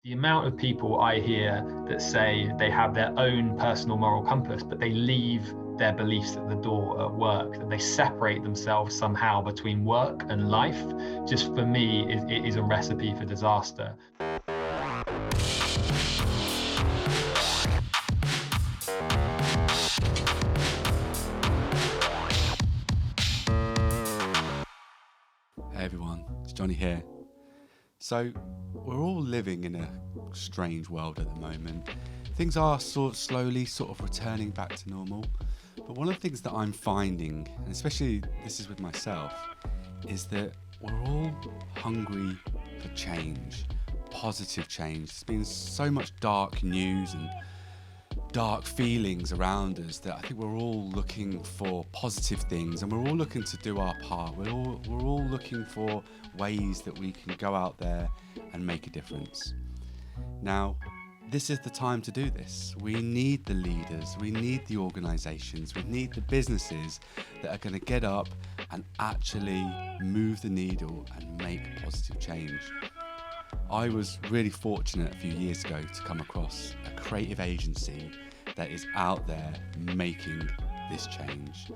The amount of people I hear that say they have their own personal moral compass, but they leave their beliefs at the door at work, that they separate themselves somehow between work and life, just for me is a recipe for disaster. Hey everyone, it's Johnny here. So, we're all living in a strange world at the moment. Things are slowly returning back to normal. But one of the things that I'm finding, and especially this is with myself, is that we're all hungry for change, positive change. There's been so much dark news and dark feelings around us that I think we're all looking for positive things, and we're all looking to do our part. We're all looking for ways that we can go out there and make a difference. Now, this is the time to do this. We need the leaders, we need the organisations, we need the businesses that are going to get up and actually move the needle and make positive change. I was really fortunate a few years ago to come across a creative agency that is out there making this change.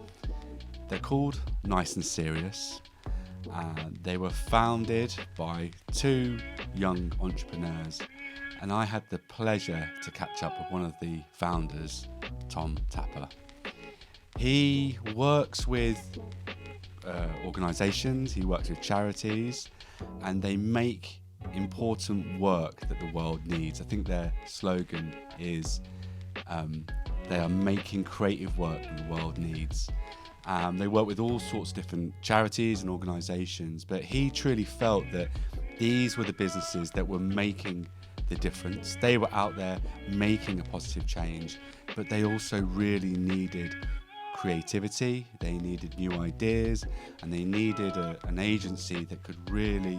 They're called Nice and Serious. They were founded by two young entrepreneurs, and I had the pleasure to catch up with one of the founders, Tom Tapper. He works with organisations, he works with charities, and they make important work that the world needs. I think their slogan is they are making creative work that the world needs. They work with all sorts of different charities and organisations, but he truly felt that these were the businesses that were making the difference. They were out there making a positive change, but they also really needed creativity, they needed new ideas, and they needed an agency that could really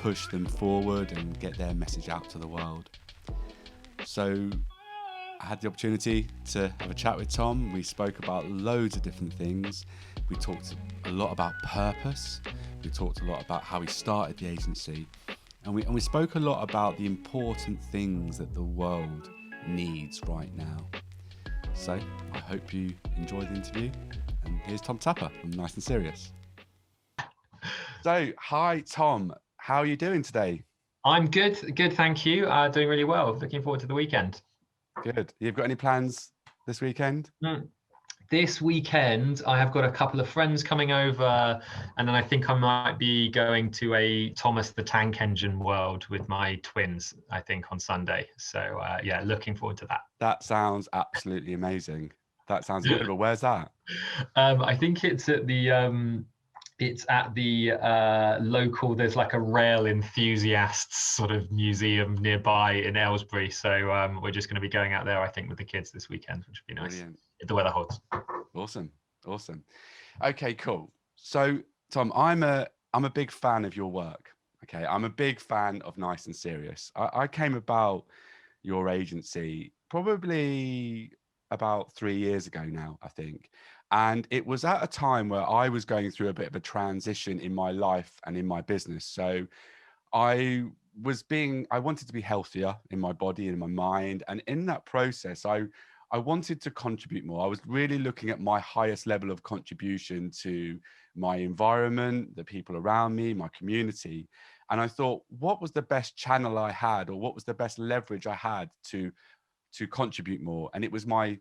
push them forward and get their message out to the world. So I had the opportunity to have a chat with Tom. We spoke about loads of different things. We talked a lot about purpose. We talked a lot about how he started the agency. And we spoke a lot about the important things that the world needs right now. So I hope you enjoyed the interview. And here's Tom Tapper from Nice and Serious. So, hi Tom, how are you doing today? I'm good, thank you. Doing really well. Looking forward to the weekend. Good. You've got any plans this weekend? This weekend, I have got a couple of friends coming over, and then I think I might be going to a Thomas the Tank Engine World with my twins, I think, on Sunday. So, yeah, looking forward to that. That sounds absolutely amazing. That sounds incredible. Where's that? I think it's at the local, there's like a rail enthusiasts sort of museum nearby in Aylesbury. So we're just going to be going out there, I think, with the kids this weekend, which would be nice. Brilliant. If the weather holds. Awesome. Okay, cool. So Tom, I'm a big fan of your work. Okay, I'm a big fan of Nice and Serious. I came about your agency probably about 3 years ago now, I think. And it was at a time where I was going through a bit of a transition in my life and in my business. So I wanted to be healthier in my body and in my mind. And in that process, I wanted to contribute more. I was really looking at my highest level of contribution to my environment, the people around me, my community. And I thought, what was the best channel I had, or what was the best leverage I had to contribute more? And it was my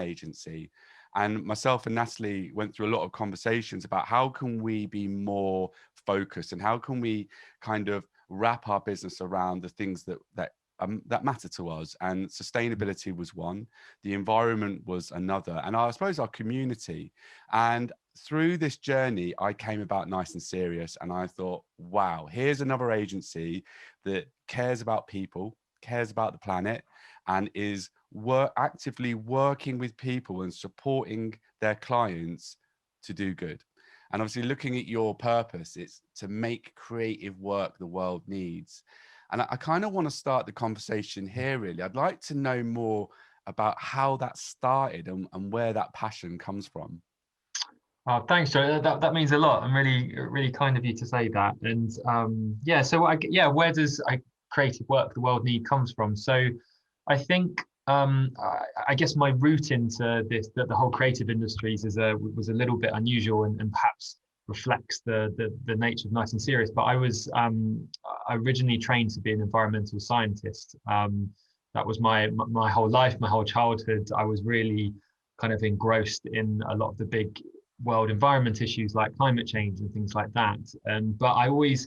agency. And myself and Natalie went through a lot of conversations about how can we be more focused, and how can we kind of wrap our business around the things that matter to us. And sustainability was one, the environment was another, and I suppose our community. And through this journey, I came about Nice and Serious, and I thought, wow, here's another agency that cares about people, cares about the planet, and is actively working with people and supporting their clients to do good. And obviously, looking at your purpose, it's to make creative work the world needs. And I kind of want to start the conversation here, really. I'd like to know more about how that started and where that passion comes from. Oh, thanks, Joe. That means a lot. I'm really kind of you to say that. And where does creative work the world need comes from. So I think I guess my route into this, the whole creative industries, was a little bit unusual, and perhaps reflects the nature of Nice and Serious. But I originally trained to be an environmental scientist. That was my whole life, my whole childhood. I was really kind of engrossed in a lot of the big world environment issues like climate change and things like that. But I always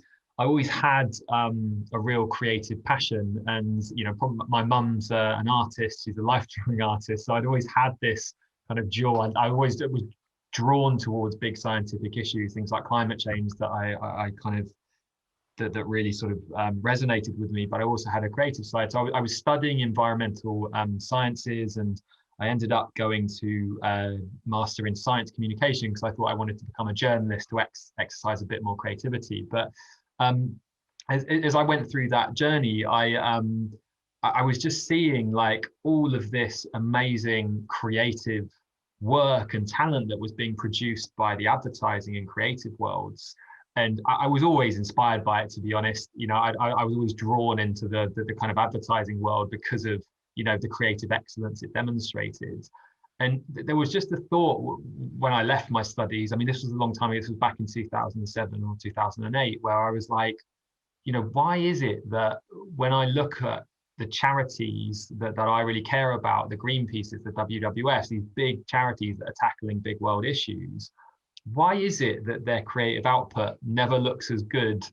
had a real creative passion, and my mum's an artist; she's a life drawing artist. So I'd always had this kind of jaw, and I always was drawn towards big scientific issues, things like climate change, that I kind of that really sort of resonated with me. But I also had a creative side. So I was studying environmental sciences, and I ended up going to master in science communication because I thought I wanted to become a journalist to exercise a bit more creativity. But as I went through that journey, I was just seeing like all of this amazing creative work and talent that was being produced by the advertising and creative worlds. And I was always inspired by it, to be honest. I was always drawn into the kind of advertising world because of the creative excellence it demonstrated. And there was just a thought when I left my studies. I mean, this was a long time ago. This was back in 2007 or 2008, where I was like, why is it that when I look at the charities that I really care about, the Greenpeaces, the WWF, these big charities that are tackling big world issues, why is it that their creative output never looks as good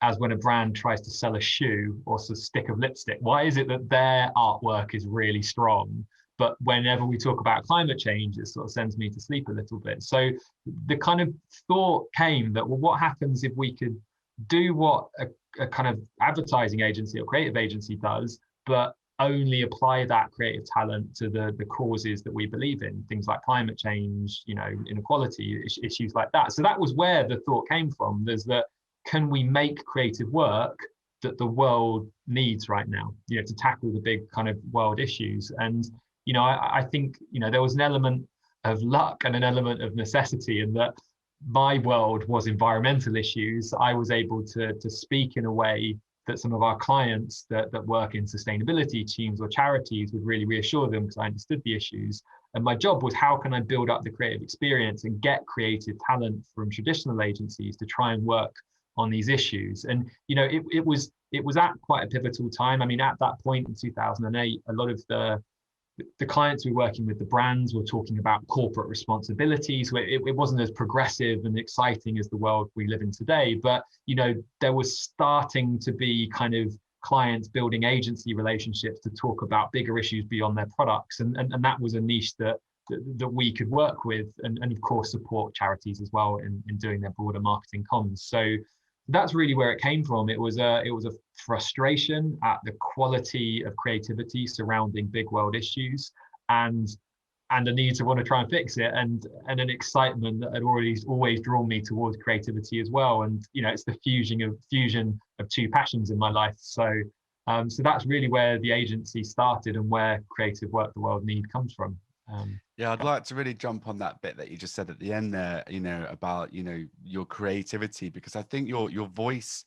as when a brand tries to sell a shoe or a stick of lipstick? Why is it that their artwork is really strong, but whenever we talk about climate change, it sort of sends me to sleep a little bit? So the kind of thought came that, well, what happens if we could do what a kind of advertising agency or creative agency does, but only apply that creative talent to the causes that we believe in, things like climate change, inequality, issues like that. So that was where the thought came from. There's that, can we make creative work that the world needs right now, to tackle the big kind of world issues? And I think there was an element of luck and an element of necessity, in that my world was environmental issues. I was able to speak in a way that some of our clients that work in sustainability teams or charities would really reassure them, because I understood the issues. And my job was, how can I build up the creative experience and get creative talent from traditional agencies to try and work on these issues? And it was at quite a pivotal time. I mean, at that point in 2008, a lot of the clients we were working with, the brands, were talking about corporate responsibility. So it wasn't as progressive and exciting as the world we live in today. But, there was starting to be kind of clients building agency relationships to talk about bigger issues beyond their products. And that was a niche that we could work with, and of course support charities as well in doing their broader marketing comms. So that's really where it came from. It was a frustration at the quality of creativity surrounding big world issues, and a need to want to try and fix it, and an excitement that had always drawn me towards creativity as well. And it's the fusion of two passions in my life. So that's really where the agency started, and where creative work the world need comes from. Yeah, I'd like to really jump on that bit that you just said at the end there, about, your creativity, because I think your voice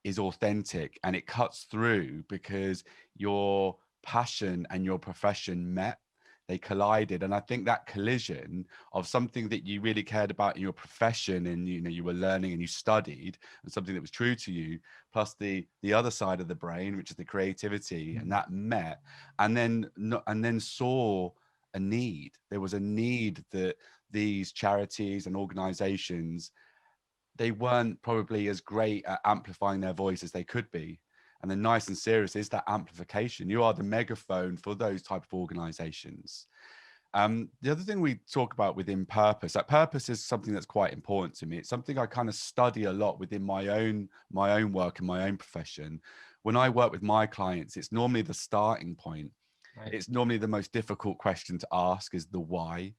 is authentic and it cuts through, because your passion and your profession met, they collided. And I think that collision of something that you really cared about in your profession, and you were learning and you studied, and something that was true to you, plus the other side of the brain, which is the creativity, and that met, and then saw a need. There was a need that these charities and organizations, they weren't probably as great at amplifying their voice as they could be. And then Nice and Serious is that amplification. You are the megaphone for those type of organizations. The other thing we talk about within purpose, that purpose is something that's quite important to me. It's something I kind of study a lot within my own work and my own profession. When I work with my clients, it's normally the starting point. Right. It's normally the most difficult question to ask, is the why.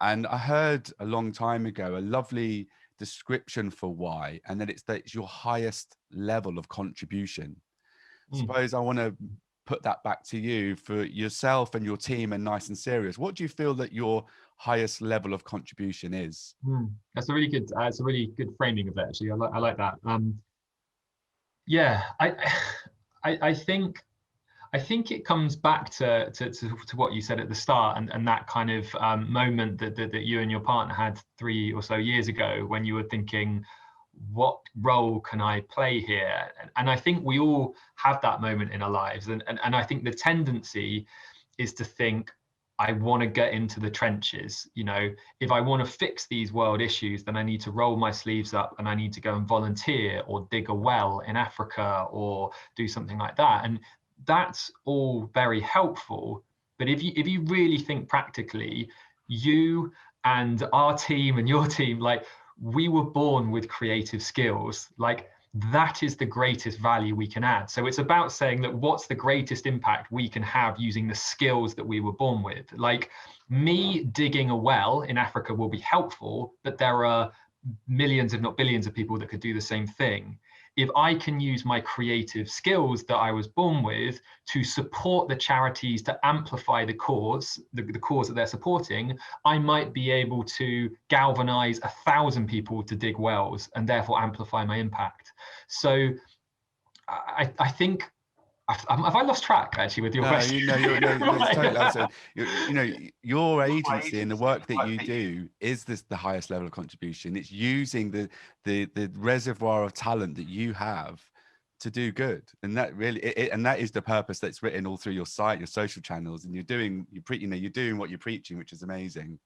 And I heard a long time ago a lovely description for why, and that it's your highest level of contribution. Suppose I want to put that back to you for yourself and your team and Nice and Serious. What do you feel that your highest level of contribution is? That's a really good framing of it, actually. I like that. Yeah, I think it comes back to what you said at the start, and that kind of moment that you and your partner had 3 or so years ago, when you were thinking, what role can I play here? And I think we all have that moment in our lives, and I think the tendency is to think, I want to get into the trenches. You know, if I want to fix these world issues, then I need to roll my sleeves up and I need to go and volunteer or dig a well in Africa or do something like that. And that's all very helpful. But if you really think practically, you and our team and your team, like, we were born with creative skills. Like, that is the greatest value we can add. So it's about saying that what's the greatest impact we can have using the skills that we were born with. Like, me digging a well in Africa will be helpful, but there are millions, if not billions, of people that could do the same thing. If I can use my creative skills that I was born with to support the charities, to amplify the cause, the cause that they're supporting, I might be able to galvanize 1,000 people to dig wells and therefore amplify my impact. So I think, have I lost track actually with your question? It's totally absolutely. You know, your agency and the work that you do is the highest level of contribution. It's using the reservoir of talent that you have to do good, and that really and that is the purpose that's written all through your site, your social channels, and you're doing what you're preaching, which is amazing.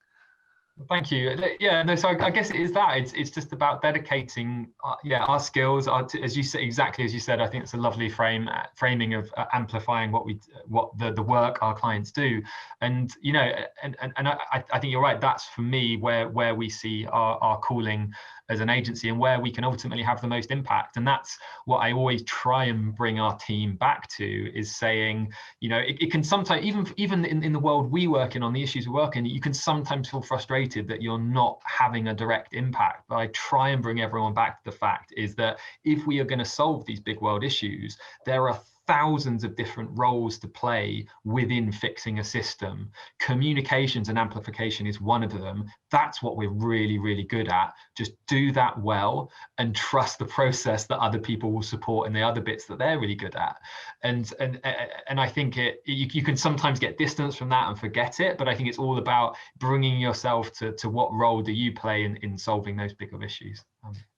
Thank you. Yeah, no. So I guess it is that. It's just about dedicating, our skills. As you say, exactly as you said. I think it's a lovely framing of amplifying what the work our clients do, and you know, and I think you're right. That's for me where we see our calling as an agency and where we can ultimately have the most impact. And that's what I always try and bring our team back to, is saying, you know, it can sometimes, even in the world we work in, on the issues we work in, you can sometimes feel frustrated that you're not having a direct impact. But I try and bring everyone back to the fact is that if we are going to solve these big world issues, there are thousands of different roles to play within fixing a system. Communications and amplification is one of them. That's what we're really, really good at. Just do that well and trust the process that other people will support in the other bits that they're really good at. And I think you can sometimes get distance from that and forget it, but I think it's all about bringing yourself to what role do you play in solving those bigger issues.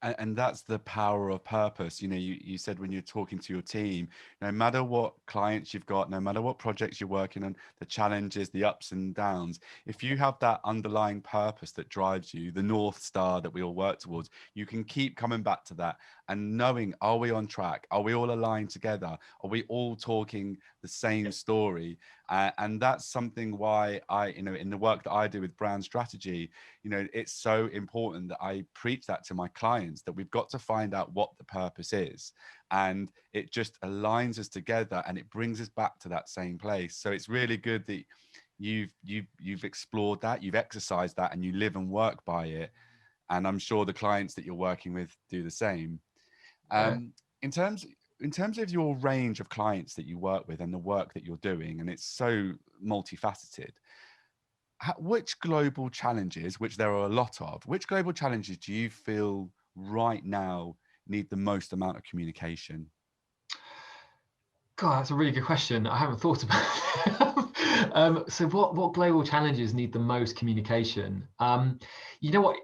And that's the power of purpose. You know, you said when you're talking to your team, no matter what clients you've got, no matter what projects you're working on, the challenges, the ups and downs, if you have that underlying purpose that drives you, the North Star that we all work towards, you can keep coming back to that and knowing, are we on track? Are we all aligned together? Are we all talking the same story? And that's something why in the work that I do with brand strategy, you know, it's so important that I preach that to my clients, that we've got to find out what the purpose is, and it just aligns us together and it brings us back to that same place. So it's really good that you've explored that, you've exercised that, and you live and work by it. And I'm sure the clients that you're working with do the same. In terms of your range of clients that you work with and the work that you're doing, and it's so multifaceted, which global challenges, which there are a lot of, which global challenges do you feel right now need the most amount of communication? God, that's a really good question. I haven't thought about it. So what global challenges need the most communication? You know what?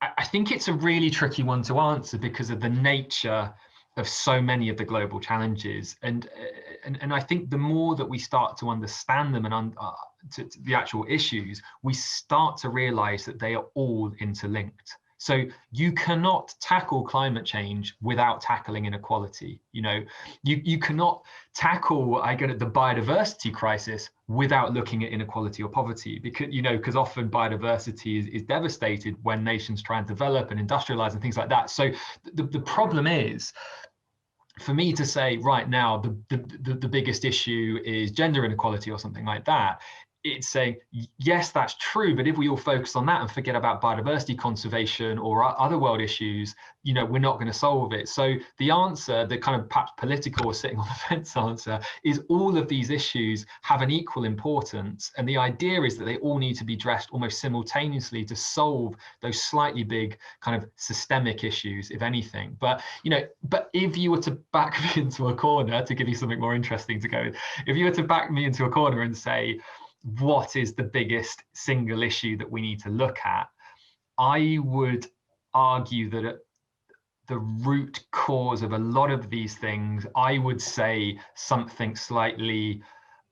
I think it's a really tricky one to answer because of the nature of so many of the global challenges, and I think the more that we start to understand them and to the actual issues, we start to realize that they are all interlinked. So you cannot tackle climate change without tackling inequality. You know, you cannot tackle the biodiversity crisis without looking at inequality or poverty, because often biodiversity is devastated when nations try and develop and industrialize and things like that. So the problem is, for me to say right now the biggest issue is gender inequality or something like that, it's saying, yes, that's true, but if we all focus on that and forget about biodiversity conservation or other world issues, we're not going to solve it. So the answer, the kind of perhaps political or sitting on the fence answer, is all of these issues have an equal importance. And the idea is that they all need to be addressed almost simultaneously to solve those slightly big kind of systemic issues, if anything. But if you were to back me into a corner, to give you something more interesting to go with, if you were to back me into a corner and say, what is the biggest single issue that we need to look at, I would argue that at the root cause of a lot of these things, I would say something slightly,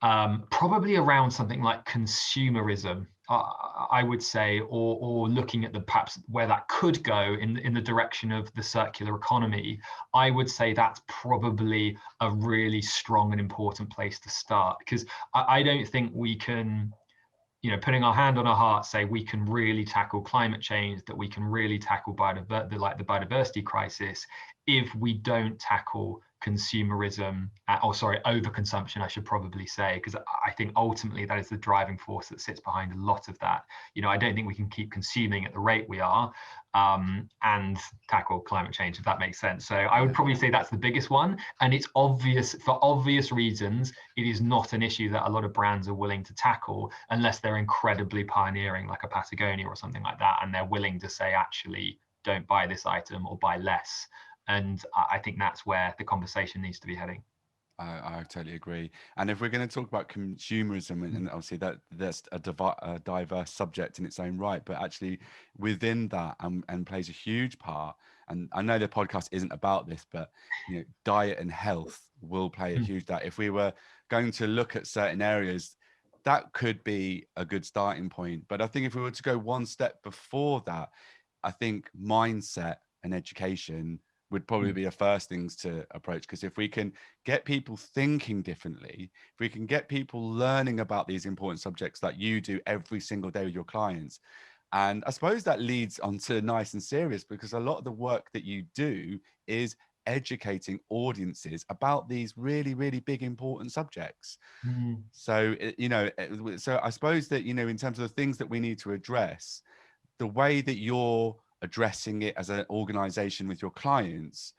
probably around something like consumerism, I would say, or looking at perhaps where that could go in the direction of the circular economy. I would say that's probably a really strong and important place to start, because I don't think we can, putting our hand on our heart, say we can really tackle climate change, that we can really tackle the biodiversity crisis, if we don't tackle consumerism, overconsumption, I should probably say, because I think ultimately that is the driving force that sits behind a lot of that. I don't think we can keep consuming at the rate we are and tackle climate change, if that makes sense. So I would probably say that's the biggest one, and it's obvious, for obvious reasons, it is not an issue that a lot of brands are willing to tackle unless they're incredibly pioneering, like a Patagonia or something like that, and they're willing to say, actually, don't buy this item or buy less. And I think that's where the conversation needs to be heading. I totally agree. And if we're going to talk about consumerism, and obviously that's a diverse subject in its own right, but actually within that and plays a huge part. And I know the podcast isn't about this, but diet and health will play a huge part. If we were going to look at certain areas, that could be a good starting point. But I think if we were to go one step before that, I think mindset and education would probably be the first things to approach, because if we can get people thinking differently, if we can get people learning about these important subjects that you do every single day with your clients, and I suppose that leads on to Nice and Serious, because a lot of the work that you do is educating audiences about these really, really big, important subjects. So, so I suppose that, in terms of the things that we need to address, the way that you're addressing it as an organization with your clients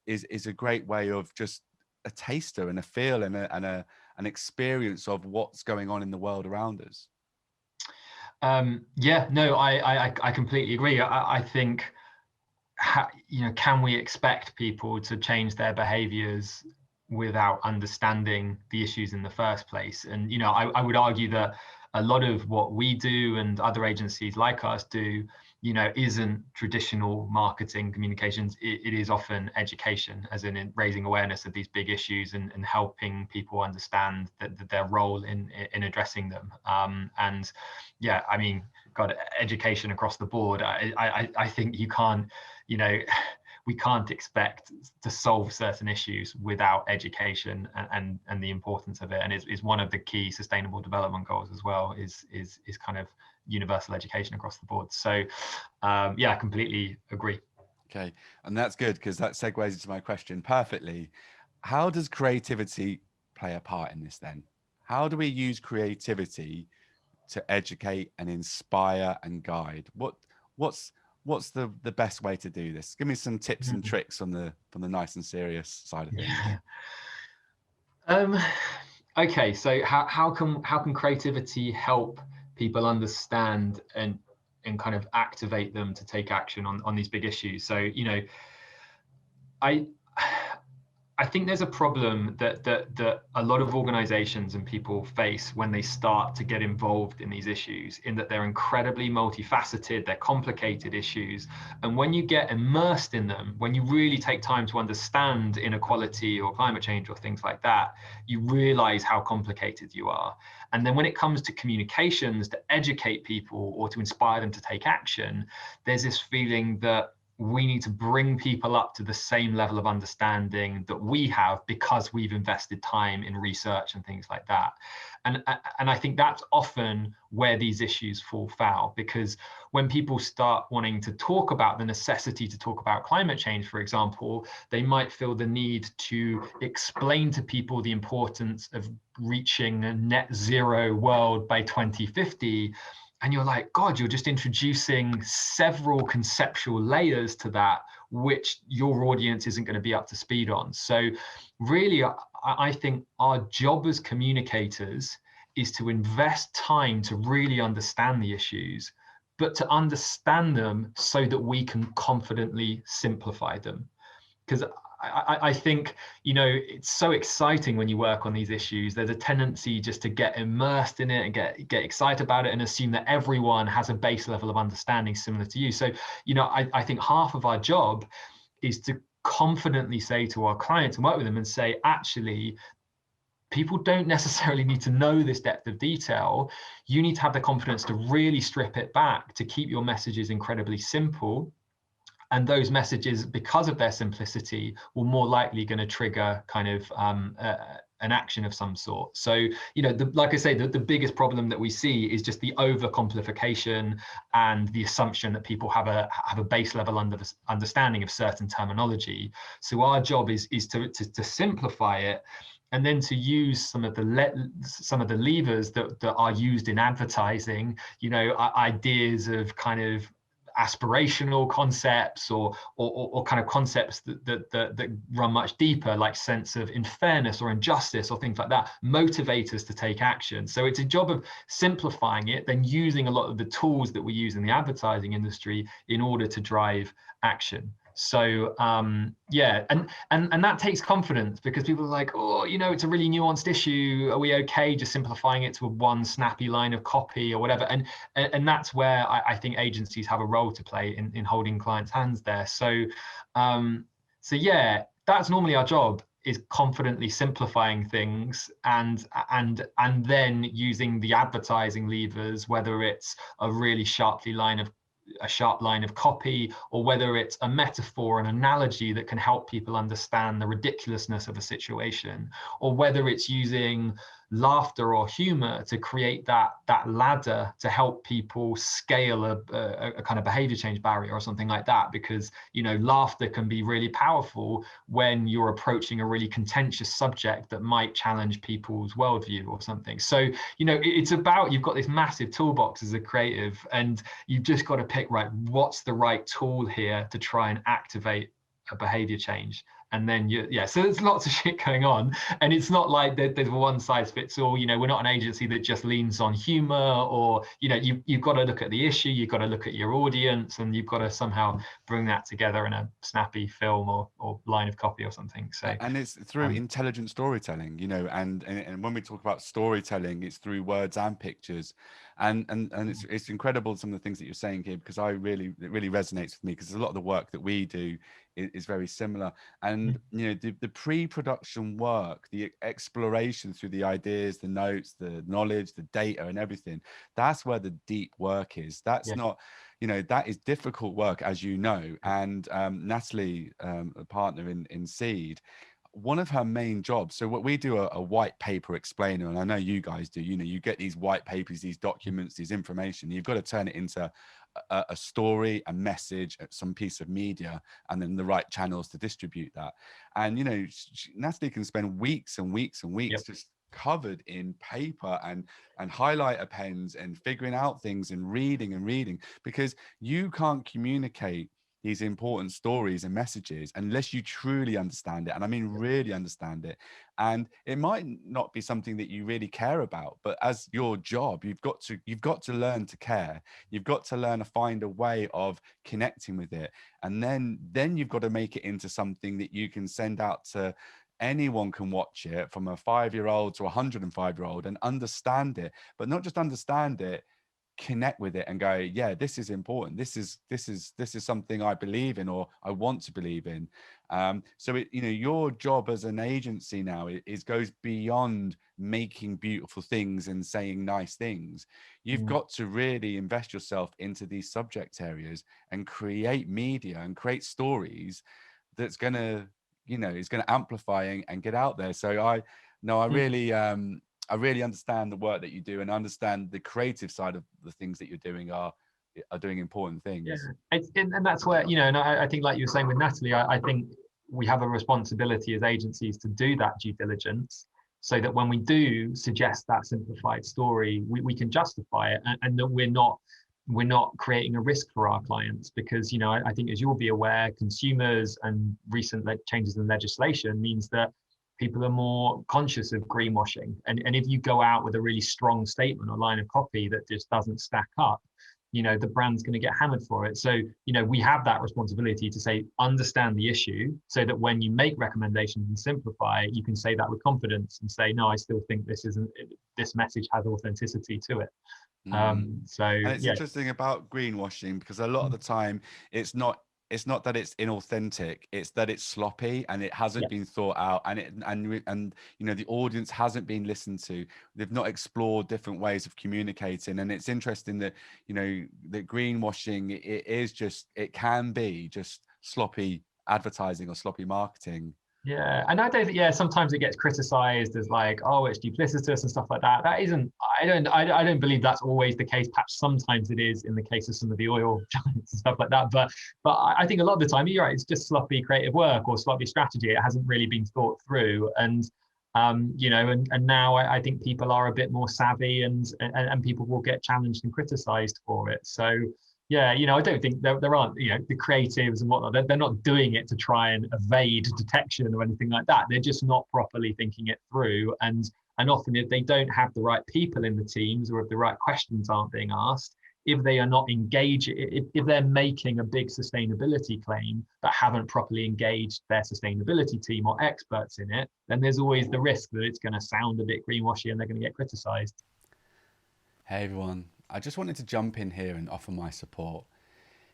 is a great way of just a taster and a feel and an experience of what's going on in the world around us. I completely agree. I think, can we expect people to change their behaviors without understanding the issues in the first place? And I would argue that a lot of what we do and other agencies like us do, isn't traditional marketing communications. It is often education, as in raising awareness of these big issues and helping people understand their role in addressing them. God, education across the board. I think you can't, we can't expect to solve certain issues without education and the importance of it. And it's one of the key sustainable development goals as well, is kind of universal education across the board. So I completely agree. Okay, and that's good, because that segues into my question perfectly. How does creativity play a part in this then? How do we use creativity to educate and inspire and guide? What's the best way to do this? Give me some tips and tricks from the Nice and Serious side of things. Okay, so how can creativity help people understand and kind of activate them to take action on these big issues? So I think there's a problem that a lot of organizations and people face when they start to get involved in these issues, in that they're incredibly multifaceted, they're complicated issues. And when you get immersed in them, when you really take time to understand inequality or climate change or things like that, you realize how complicated you are. And then when it comes to communications, to educate people or to inspire them to take action, there's this feeling that we need to bring people up to the same level of understanding that we have, because we've invested time in research and things like that. And I think that's often where these issues fall foul, because when people start wanting to talk about the necessity to talk about climate change, for example, they might feel the need to explain to people the importance of reaching a net zero world by 2050. And you're like, God, you're just introducing several conceptual layers to that, which your audience isn't going to be up to speed on. So really, I think our job as communicators is to invest time to really understand the issues, but to understand them so that we can confidently simplify them. Because I think, it's so exciting when you work on these issues. There's a tendency just to get immersed in it and get excited about it and assume that everyone has a base level of understanding similar to you. So, I think half of our job is to confidently say to our clients and work with them and say, actually, people don't necessarily need to know this depth of detail. You need to have the confidence to really strip it back, to keep your messages incredibly simple. And those messages, because of their simplicity, will more likely going to trigger kind of an action of some sort. So, like I say, the biggest problem that we see is just the overcomplication and the assumption that people have a base level understanding of certain terminology. So our job is to simplify it, and then to use some of the levers that are used in advertising, ideas of kind of aspirational concepts or kind of concepts that run much deeper, like sense of unfairness or injustice or things like that, motivate us to take action. So it's a job of simplifying it, then using a lot of the tools that we use in the advertising industry in order to drive action. So yeah, and that takes confidence, because people are like, oh, it's a really nuanced issue. Are we okay just simplifying it to one snappy line of copy or whatever? And that's where I think agencies have a role to play in holding clients' hands there. So so yeah, that's normally our job, is confidently simplifying things and then using the advertising levers, whether it's a really sharp line of copy, or whether it's a metaphor, an analogy that can help people understand the ridiculousness of a situation, or whether it's using laughter or humor to create that ladder to help people scale a kind of behavior change barrier or something like that. Because laughter can be really powerful when you're approaching a really contentious subject that might challenge people's worldview or something. So it's about, you've got this massive toolbox as a creative, and you've just got to pick, right, what's the right tool here to try and activate a behavior change. And then so there's lots of shit going on, and it's not like there's one size fits all. We're not an agency that just leans on humor, or you've got to look at the issue, you've got to look at your audience, and you've got to somehow bring that together in a snappy film or line of copy or something. So and it's through intelligent storytelling, and when we talk about storytelling, it's through words and pictures, and it's incredible, some of the things that you're saying here, because it really resonates with me, because a lot of the work that we do is very similar. And the pre-production work, the exploration through the ideas, the notes, the knowledge, the data and everything, that's where the deep work is. That's not, that is difficult work, as and Natalie, a partner in Seed, one of her main jobs, so what we do, a white paper explainer, and I know you guys do, you get these white papers, these documents, these information, you've got to turn it into a story, a message, some piece of media, and then the right channels to distribute that. And Natalie can spend weeks and weeks and weeks just covered in paper and highlighter pens and figuring out things and reading, because you can't communicate these important stories and messages unless you truly understand it, and I mean really understand it. And it might not be something that you really care about, but as your job, you've got to learn to care. You've got to learn to find a way of connecting with it, and then you've got to make it into something that you can send out to anyone, can watch it, from a 5-year-old to a 105-year-old, and understand it, but not just understand it, connect with it and go, yeah, this is important. This is something I believe in, or I want to believe in. So it, your job as an agency now is goes beyond making beautiful things and saying nice things. You've got to really invest yourself into these subject areas and create media and create stories that's gonna, is gonna amplify and get out there. So I really understand the work that you do, and understand the creative side of the things that you're doing are doing important things. Yeah, and that's where, and I think, like you were saying with Natalie, I think we have a responsibility as agencies to do that due diligence, so that when we do suggest that simplified story, we can justify it, and that we're not creating a risk for our clients. Because I think, as you'll be aware, consumers and recent changes in legislation means that people are more conscious of greenwashing, and if you go out with a really strong statement or line of copy that just doesn't stack up, the brand's going to get hammered for it. So we have that responsibility to say, understand the issue, so that when you make recommendations and simplify, you can say that with confidence and say, no, I still think this message has authenticity to it. And it's interesting about greenwashing, because a lot of the time it's not that it's inauthentic, it's that it's sloppy and it hasn't been thought out, and the audience hasn't been listened to. They've not explored different ways of communicating. And it's interesting that that greenwashing, it can be just sloppy advertising or sloppy marketing. Yeah, and I don't. Yeah, sometimes it gets criticised as like, oh, it's duplicitous and stuff like that. That isn't. I don't believe that's always the case. Perhaps sometimes it is in the case of some of the oil giants and stuff like that. But I think a lot of the time, you're right. It's just sloppy creative work or sloppy strategy. It hasn't really been thought through. And and now I think people are a bit more savvy, and people will get challenged and criticised for it. So. Yeah, I don't think there aren't, the creatives and whatnot, they're not doing it to try and evade detection or anything like that. They're just not properly thinking it through. And often, if they don't have the right people in the teams, or if the right questions aren't being asked, if they are not engaged, if they're making a big sustainability claim but haven't properly engaged their sustainability team or experts in it, then there's always the risk that it's going to sound a bit greenwashy and they're going to get criticised. Hey everyone. I just wanted to jump in here and offer my support.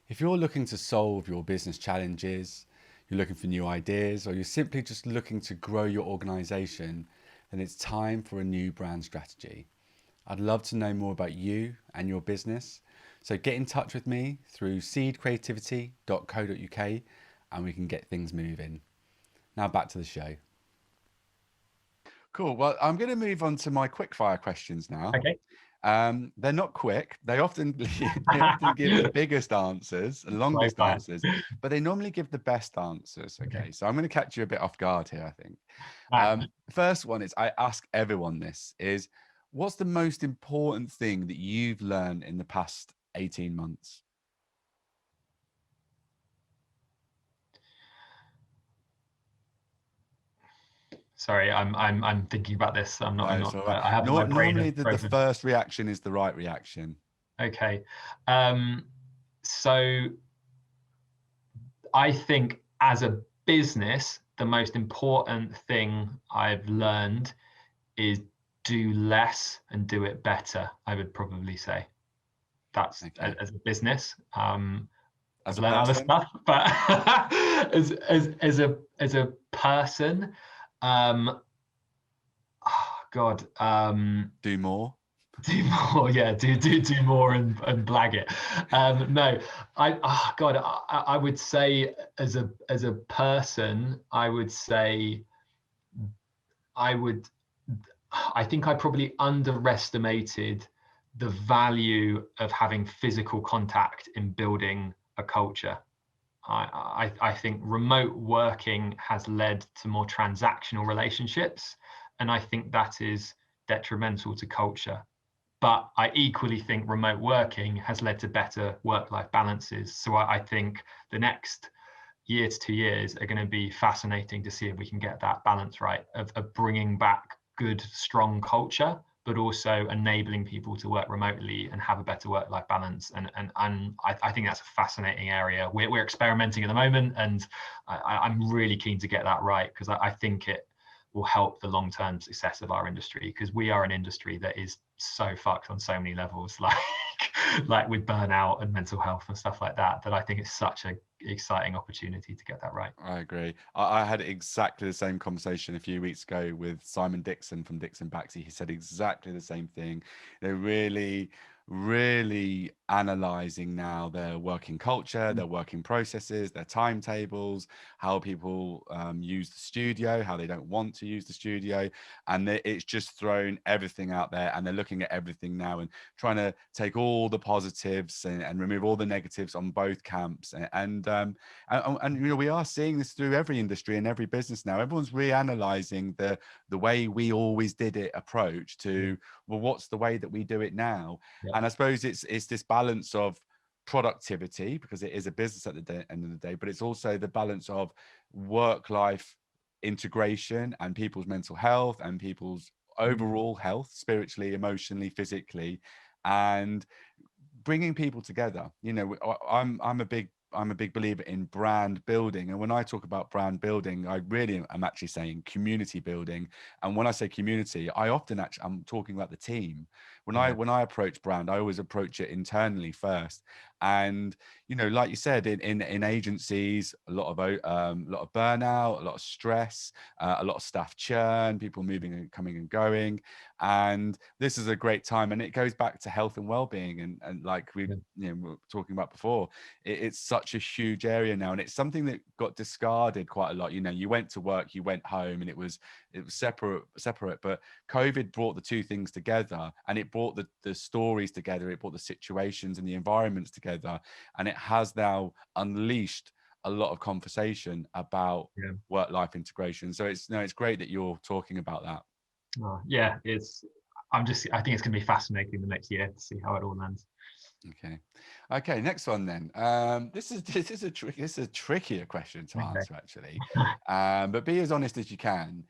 If you're looking to solve your business challenges, you're looking for new ideas, or you're simply just looking to grow your organization, then it's time for a new brand strategy. I'd love to know more about you and your business. So get in touch with me through seedcreativity.co.uk and we can get things moving. Now back to the show. Cool. Well, I'm going to move on to my quickfire questions now. Okay. They're not quick. They often give the biggest answers and longest answers, but they normally give the best answers. Okay. So I'm going to catch you a bit off guard here, I think. First one is, I ask everyone this, is what's the most important thing that you've learned in the past 18 months? Sorry, I'm thinking about this. I'm not. No, right. I have normally the first reaction is the right reaction. Okay, so I think as a business, the most important thing I've learned is do less and do it better. I would probably say that's as a business. As I've learned other stuff, but as a person. Do more. Yeah, do more and blag it. No, I would say as a person, I think I probably underestimated the value of having physical contact in building a culture. I think remote working has led to more transactional relationships, and I think that is detrimental to culture. But I equally think remote working has led to better work-life balances. So I think the next year to 2 years are going to be fascinating to see if we can get that balance right of bringing back good, strong culture, but also enabling people to work remotely and have a better work-life balance. And I think that's a fascinating area. We're experimenting at the moment, and I'm really keen to get that right, because I think it will help the long-term success of our industry, because we are an industry that is so fucked on so many levels. Like like with burnout and mental health and stuff like that, that I think it's such a exciting opportunity to get that right. I agree. I had exactly the same conversation a few weeks ago with Simon Dixon from Dixon Baxi. He said exactly the same thing. They're really analyzing now their working culture, their working processes, their timetables, how people use the studio, how they don't want to use the studio. And it's just thrown everything out there, and they're looking at everything now and trying to take all the positives and remove all the negatives on both camps. And you know, we are seeing this through every industry and every business now. Everyone's reanalyzing the way we always did it approach to, well, what's the way that we do it now? Yeah. And I suppose it's this balance of productivity, because it is a business at the end of the day, but it's also the balance of work-life integration and people's mental health and people's overall health, spiritually, emotionally, physically, and bringing people together. You know, I'm a big believer in brand building, and when I talk about brand building, I really am actually saying community building. And when I say community, I'm talking about the team. When I approach brand, I always approach it internally first. And you know, like you said, in agencies, a lot of burnout, a lot of stress, a lot of staff churn, people moving and coming and going. And this is a great time, and it goes back to health and well-being, and like we were talking about before, it's such a huge area now, and it's something that got discarded quite a lot. You know, you went to work, you went home, and it was separate, but COVID brought the two things together, and it brought the stories together, it brought the situations and the environments together, and it has now unleashed a lot of conversation about work-life integration. So it's great that you're talking about that. Yeah, I think it's going to be fascinating the next year to see how it all lands. Okay, next one then. This is a trickier question to answer, actually, but be as honest as you can.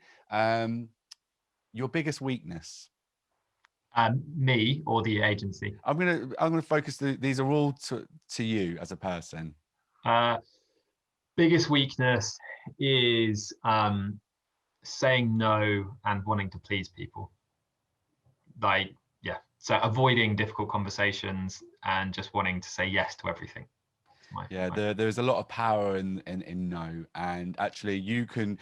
Your biggest weakness? Me or the agency? I'm gonna focus. These are all to you as a person. Biggest weakness is saying no and wanting to please people. So avoiding difficult conversations and just wanting to say yes to everything. There's a lot of power in no, and actually you can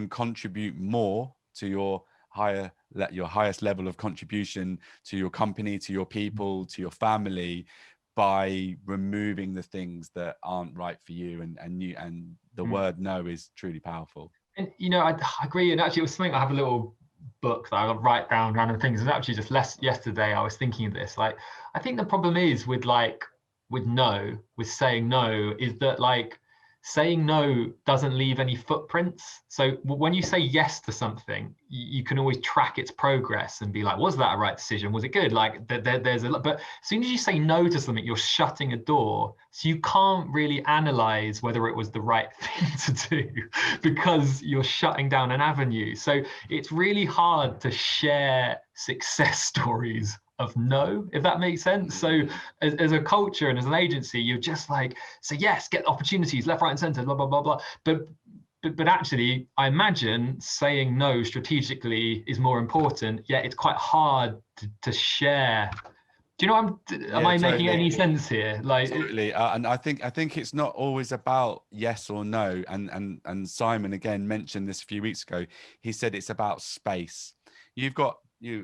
contribute more to your highest level of contribution to your company, to your people, to your family, by removing the things that aren't right for you, and the word no is truly powerful. And you know, I agree. And actually, it was something I have a little book that I write down random things. And actually, just yesterday, I was thinking of this. Like, I think the problem is with saying no, is that like saying no doesn't leave any footprints. So when you say yes to something, you can always track its progress and be like, was that a right decision? Was it good? Like there's a lot, but as soon as you say no to something, you're shutting a door. So you can't really analyze whether it was the right thing to do because you're shutting down an avenue. So it's really hard to share success stories of no, if that makes sense. So as a culture and as an agency, you're just like, so yes, get opportunities left, right, and center, blah, blah, blah, blah. But actually, I imagine saying no strategically is more important, yet it's quite hard to share. Do you know am I making any sense here? Like totally. And I think it's not always about yes or no. And Simon again mentioned this a few weeks ago. He said it's about space. You've got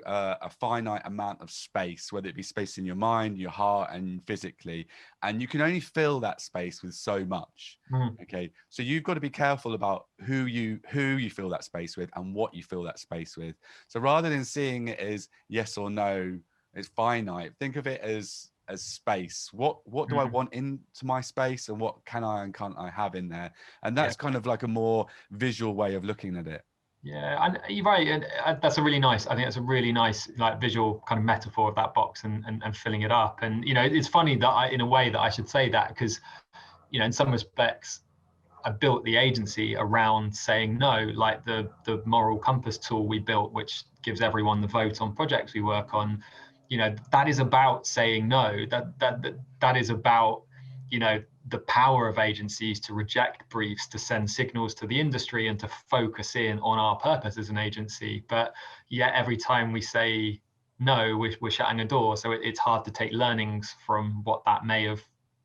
a finite amount of space, whether it be space in your mind, your heart, and physically, and you can only fill that space with so much. Okay, so you've got to be careful about who you fill that space with and what you fill that space with. So rather than seeing it as yes or no, it's finite, think of it as space. What do I want into my space, and what can I and can't I have in there? And that's kind of like a more visual way of looking at it. Yeah, and you're right, and that's a really nice. I think that's a really nice, like, visual kind of metaphor of that box and filling it up. And you know, it's funny that in a way that I should say that, because you know, in some respects, I built the agency around saying no, like the moral compass tool we built, which gives everyone the vote on projects we work on. You know, that is about saying no. That is about, you know, the power of agencies to reject briefs, to send signals to the industry, and to focus in on our purpose as an agency. But yet every time we say no, we're shutting a door. So it's hard to take learnings from what that may have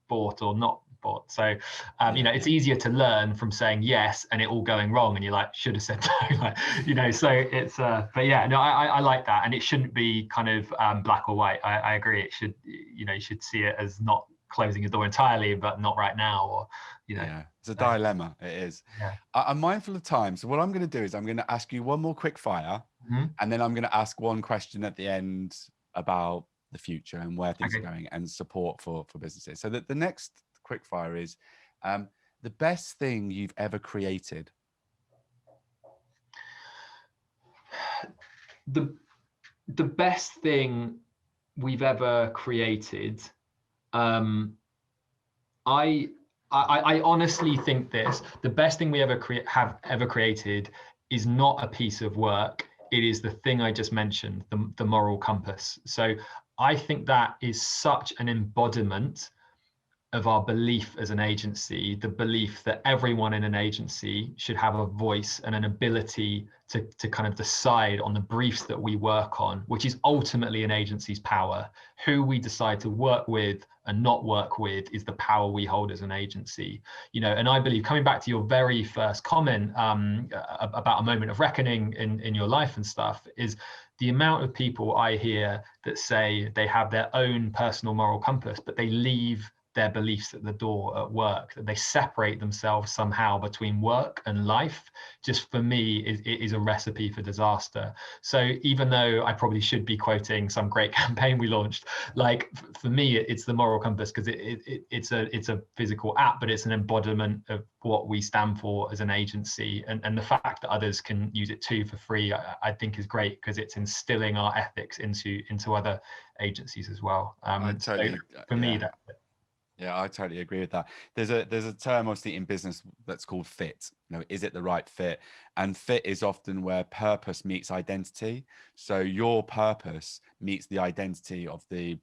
bought or not bought. So, it's easier to learn from saying yes and it all going wrong, and you're like, should have said no, So it's, but yeah, no, I like that, and it shouldn't be kind of black or white. I agree. It should, you should see it as not closing a door entirely, but not right now, or Yeah, it's a dilemma. It is. Yeah. I'm mindful of time, so what I'm going to do is I'm going to ask you one more quick fire, and then I'm going to ask one question at the end about the future and where things are going and support for businesses. So the next quick fire is the best thing you've ever created. The best thing we've ever created, I honestly think the best thing we have ever created is not a piece of work. It is the thing I just mentioned, the moral compass. So I think that is such an embodiment of our belief as an agency, the belief that everyone in an agency should have a voice and an ability to kind of decide on the briefs that we work on, which is ultimately an agency's power. Who we decide to work with and not work with is the power we hold as an agency. And I believe, coming back to your very first comment about a moment of reckoning in your life and stuff, is the amount of people I hear that say they have their own personal moral compass, but they leave their beliefs at the door at work, that they separate themselves somehow between work and life, just for me is a recipe for disaster. So even though I probably should be quoting some great campaign we launched, like for me it's the moral compass, because it's a physical app, but it's an embodiment of what we stand for as an agency, and the fact that others can use it too for free, I think is great, because it's instilling our ethics into other agencies as well. So for me, that's it. Yeah, I totally agree with that. There's a term obviously in business that's called fit. Is it the right fit? And fit is often where purpose meets identity. So your purpose meets the identity of the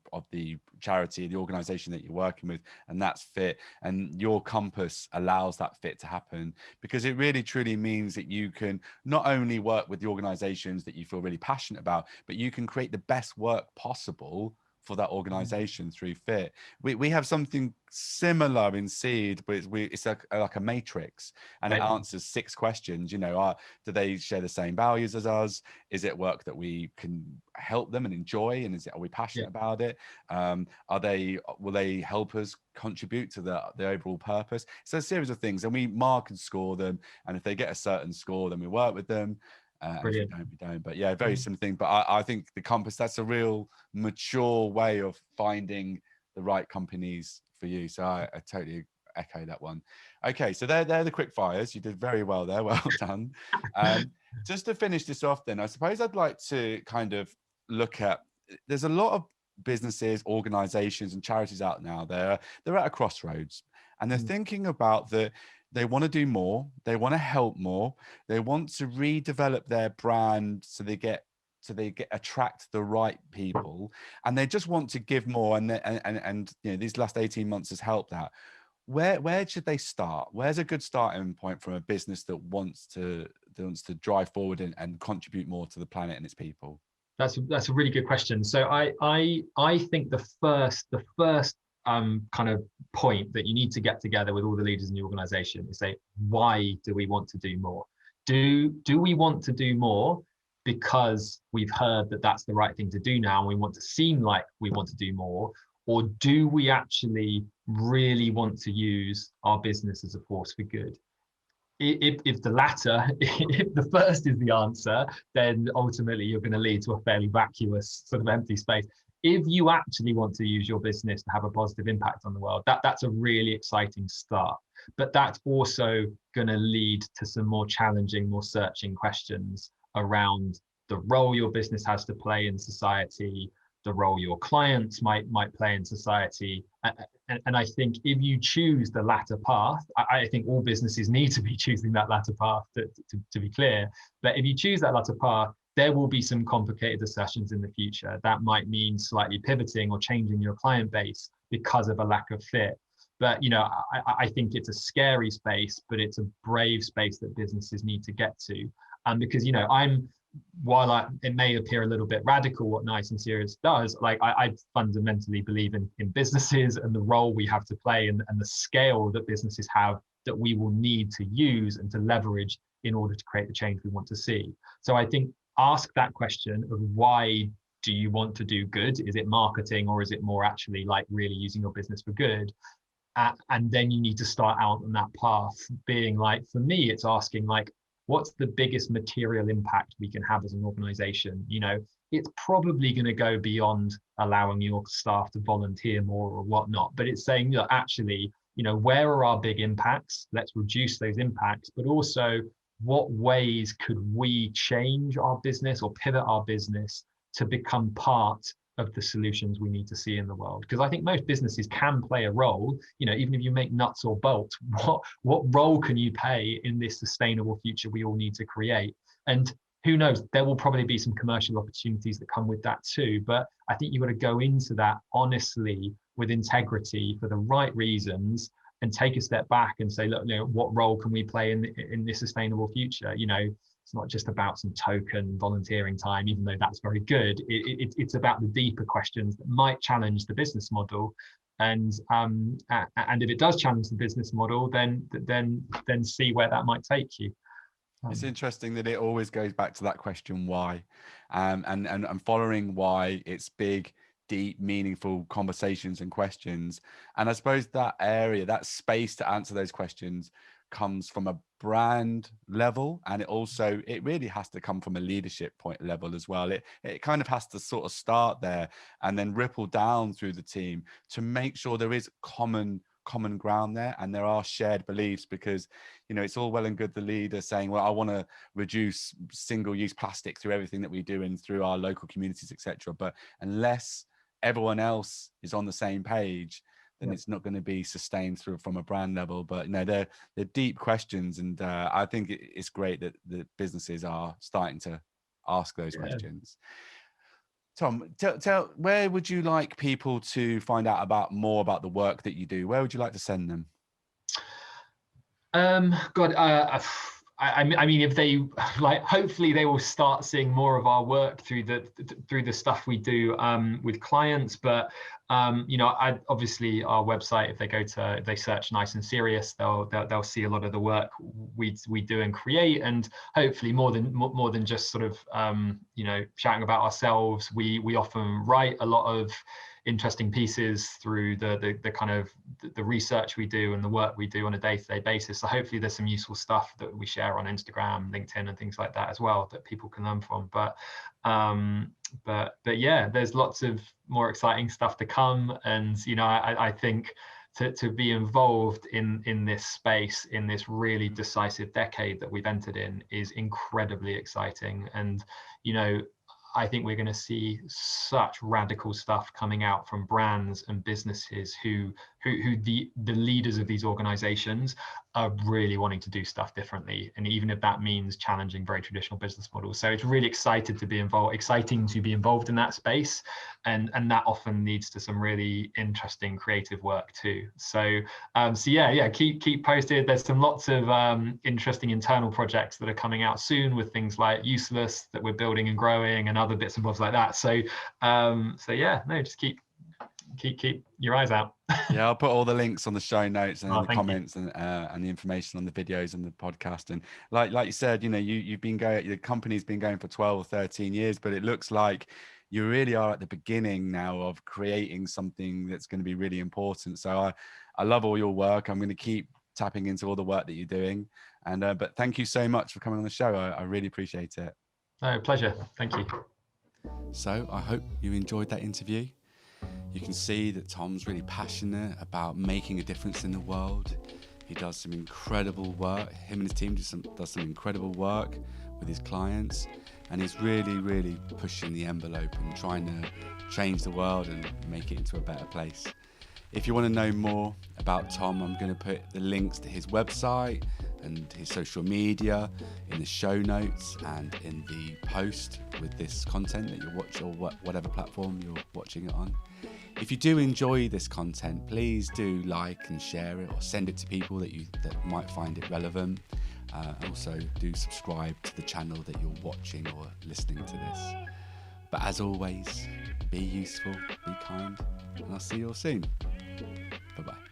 charity, the organization that you're working with, and that's fit. And your compass allows that fit to happen, because it really truly means that you can not only work with the organizations that you feel really passionate about, but you can create the best work possible for that organization through fit. We have something similar in Seed, but it's like a matrix, and it answers 6 questions. Do they share the same values as us? Is it work that we can help them and enjoy? And are we passionate about it? Will they help us contribute to the overall purpose? So a series of things, and we mark and score them. And if they get a certain score, then we work with them. And if we don't. But yeah, very similar thing. But I think the compass, that's a real mature way of finding the right companies for you. So I totally echo that one. Okay, so they're the quick fires. You did very well there. Well done. Just to finish this off then, I suppose I'd like to kind of look at, there's a lot of businesses, organizations and charities out now there. They're at a crossroads, and they're thinking about they want to do more, they want to help more, they want to redevelop their brand so they attract the right people, and they just want to give more. And these last 18 months has helped that. Where should they start? Where's a good starting point from a business that wants to drive forward and contribute more to the planet and its people? That's a really good question. So I think the first kind of point that you need to get together with all the leaders in the organization is say, why do we want to do more? Do we want to do more because we've heard that that's the right thing to do now and we want to seem like we want to do more? Or do we actually really want to use our business as a force for good? If the latter, if the first is the answer, then ultimately you're going to lead to a fairly vacuous sort of empty space. If you actually want to use your business to have a positive impact on the world, that's a really exciting start. But that's also going to lead to some more challenging, more searching questions around the role your business has to play in society, the role your clients might play in society. And I think if you choose the latter path, I think all businesses need to be choosing that latter path to be clear. But if you choose that latter path, there will be some complicated discussions in the future. That might mean slightly pivoting or changing your client base because of a lack of fit. But I think it's a scary space, but it's a brave space that businesses need to get to. And because while it may appear a little bit radical what Nice and Serious does, like I fundamentally believe in businesses and the role we have to play, and the scale that businesses have that we will need to use and to leverage in order to create the change we want to see. So I think ask that question of why do you want to do good? Is it marketing, or is it more actually like really using your business for good? And then you need to start out on that path, being like, for me, it's asking like, what's the biggest material impact we can have as an organization? You know, it's probably going to go beyond allowing your staff to volunteer more or whatnot, but it's saying, you know, actually, you know, where are our big impacts? Let's reduce those impacts, but also what ways could we change our business or pivot our business to become part of the solutions we need to see in the world? Because I think most businesses can play a role. You know, even if you make nuts or bolts, what role can you play in this sustainable future we all need to create? And who knows, there will probably be some commercial opportunities that come with that too. But I think you've got to go into that honestly, with integrity, for the right reasons, and take a step back and say, look, you know, what role can we play in this sustainable future? You know, it's not just about some token volunteering time, even though that's very good. It's about the deeper questions that might challenge the business model. And if it does challenge the business model, then see where that might take you. It's interesting that it always goes back to that question, why, and following why. It's big, deep, meaningful conversations and questions. And I suppose that area, that space to answer those questions comes from a brand level, and it really has to come from a leadership point level as well. It kind of has to sort of start there and then ripple down through the team to make sure there is common ground there, and there are shared beliefs. Because, you know, it's all well and good the leader saying, well, I want to reduce single-use plastic through everything that we do and through our local communities, etc. But unless everyone else is on the same page, then it's not going to be sustained through from a brand level. But, you know, they're deep questions, and I think it's great that the businesses are starting to ask those questions. Tom, tell where would you like people to find out more about the work that you do? Where would you like to send them? I mean, if they like, hopefully they will start seeing more of our work through the stuff we do with clients. But you know, obviously our website, if they search Nice and Serious, they'll see a lot of the work we do and create. And hopefully more than just sort of you know, shouting about ourselves, we often write a lot of interesting pieces through the kind of the research we do and the work we do on a day-to-day basis. So hopefully there's some useful stuff that we share on Instagram, LinkedIn, and things like that as well that people can learn from. But yeah, there's lots of more exciting stuff to come. And, you know, I think to be involved in this space, in this really decisive decade that we've entered in, is incredibly exciting. And, you know, I think we're going to see such radical stuff coming out from brands and businesses who the leaders of these organizations are really wanting to do stuff differently, and even if that means challenging very traditional business models. So it's really exciting to be involved in that space, and that often leads to some really interesting creative work too. So yeah, keep posted. There's lots of interesting internal projects that are coming out soon, with things like Useless that we're building and growing, and other bits and bobs like that. So yeah, no, just keep your eyes out. Yeah, I'll put all the links on the show notes and in the comments, and the information on the videos and the podcast. And like you said, you know, your company's been going for 12 or 13 years, but it looks like you really are at the beginning now of creating something that's going to be really important. So I love all your work. I'm going to keep tapping into all the work that you're doing. And but thank you so much for coming on the show. I really appreciate it. No, pleasure. Thank you. So I hope you enjoyed that interview. You can see that Tom's really passionate about making a difference in the world. He does some incredible work. Him and his team does some incredible work with his clients, and he's really pushing the envelope and trying to change the world and make it into a better place. If you want to know more about Tom, I'm going to put the links to his website and his social media in the show notes and in the post with this content that you're watching, or whatever platform you're watching it on. If you do enjoy this content, please do like and share it, or send it to people that might find it relevant. Also, do subscribe to the channel that you're watching or listening to this. But as always, be useful, be kind, and I'll see you all soon. Bye-bye.